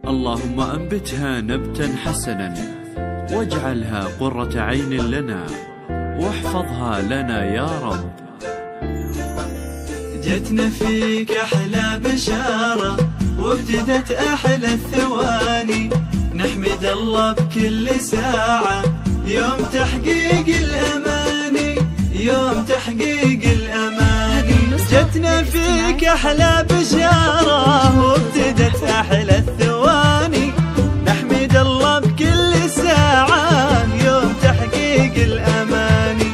اللهم أنبتها نبتا حسنا واجعلها قرة عين لنا واحفظها لنا يا رب. جتنا فيك أحلى بشارة وابتدت أحلى الثواني، نحمد الله بكل ساعة يوم تحقيق الأماني، يوم تحقيق الأماني. جتنا فيك أحلى بشارة وابتدت أحلى الثواني، نحمد الله بكل ساعة يوم تحقيق الأماني.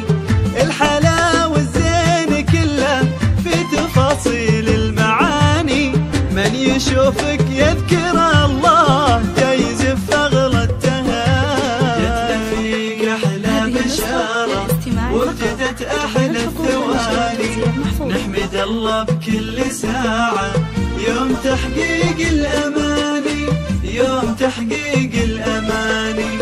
الحلاوة والزين كله في تفاصيل المعاني، من يشوفك يذكر الله جايزف أغلى التهاني. جتنا فيك أحلى بشارة وابتدت أحلى الثواني، نحمد الله بكل ساعة يوم تحقيق الأماني، يوم تحقيق الأماني.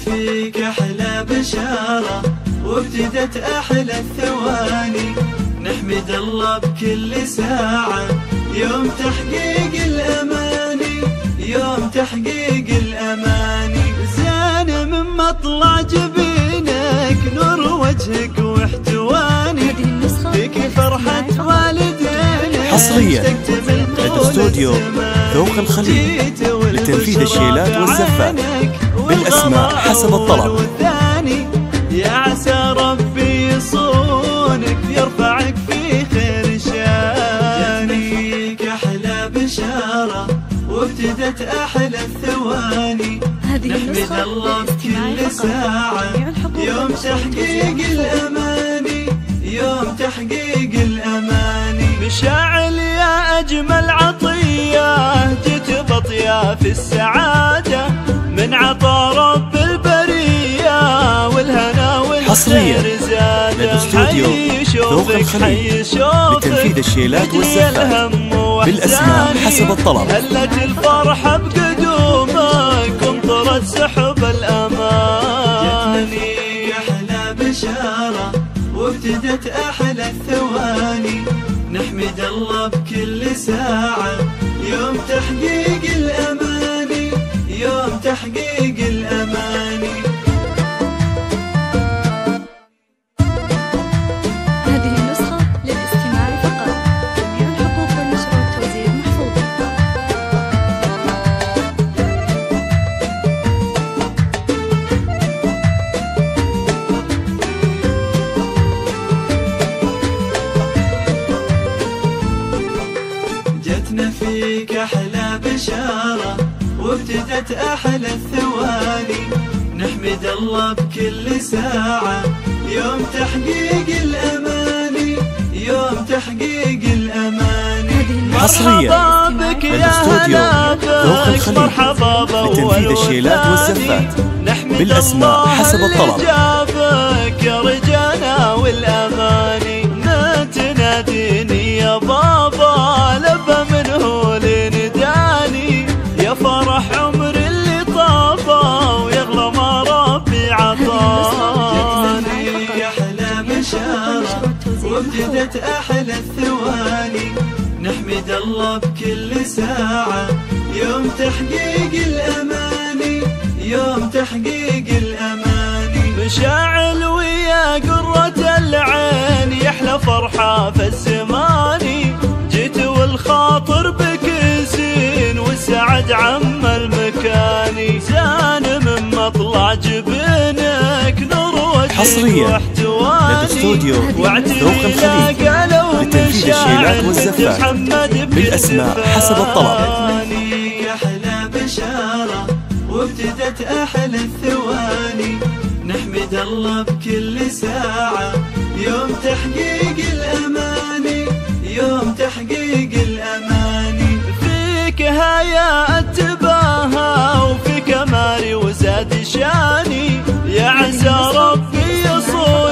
فيك أحلى بشارة وابتدت أحلى الثواني، نحمد الله بكل ساعة يوم تحقيق الأماني، يوم تحقيق الأماني. زان من مطلع جبينك نور وجهك واحتواني، فيك فرحة والدينك حصريا عند استوديو ذوق الخليل لتنفيذ الشيلات والزفات بالأسماء حسب الطلب. يا عسى ربي يصونك يرفعك في خير شاني. فيك أحلى بشارة وابتدت أحلى الثواني، نحمد الله بكل ساعة يوم تحقيق الأماني، يوم تحقيق الأماني. مشاعل يا أجمل عطية جيت بطياف السعادة، من عطا رب البرية والهنا والخير زادة. استوديو ذوق الخليل لتنفيذ الشيلات والزفات بالأسماء حسب الطلب. هلت الفرحة بقدومك وامطرت سحب الأماني. أحلى بشارة وابتدت أحلى الثواني، نحمد الله بكل ساعة يوم تحقيق الأماني، يوم تحقيق الأماني. هذه النسخة للاستماع فقط، جميع الحقوق والنشر والتوزيع محفوظة. جتنا فيك أحلى بشارة وابتدت أحلى الثواني، نحمد الله بكل ساعة يوم تحقيق الأماني، يوم تحقيق الأماني. حصريا عند استوديو ذوق الخليل لتنفيذ الشيلات والزفات بالأسماء حسب الطلب. جابك يا رجانا والأماني، ما تناديني يا بابا لبى منه لنداني، يا فرح عمر اللي طابه ويغلى ما ربي عطاني. يا أحلى بشارة وابتدت أحلى الثواني، نحمد الله بكل ساعة يوم تحقيق الأماني، يوم تحقيق الأماني. مشاعل ويا قرة العين يحلى فرحة في الزمان، جيت والخاطر بك زين والسعد عم المكاني. زان من مطلع جبينك نور وجهك واحتواني، استوديو ذوق الخليل لتنفيذ الشيلات والزفات بالأسماء حسب الطلب. يا أحلى بشارة وابتدت أحلى الثواني، نحمد الله بكل ساعة يوم تحقيق الأماني، يوم تحقيق الأماني. فيك هيا التباهى وفي كمالي وزاد شاني، يا عسى ربي يصون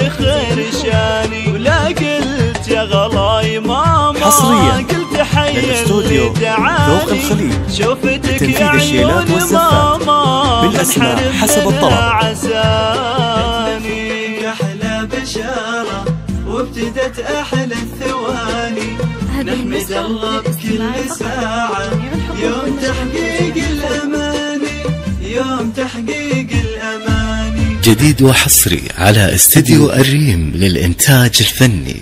خير شاني، ولا قلت يا غلاي ماما حصريا قلت حي الاستوديو ذوق الخليج، شوفتك تنفيذ يا الشيلات عيون والزفات ماما بالأسماء حسب الطلب. عساني أحلى بشارة وابتدت أحلى الثواني، نحمد الله بكل ساعة يوم تحقيق الأماني، يوم تحقيق الأماني. جديد وحصري على استديو الريم للإنتاج الفني.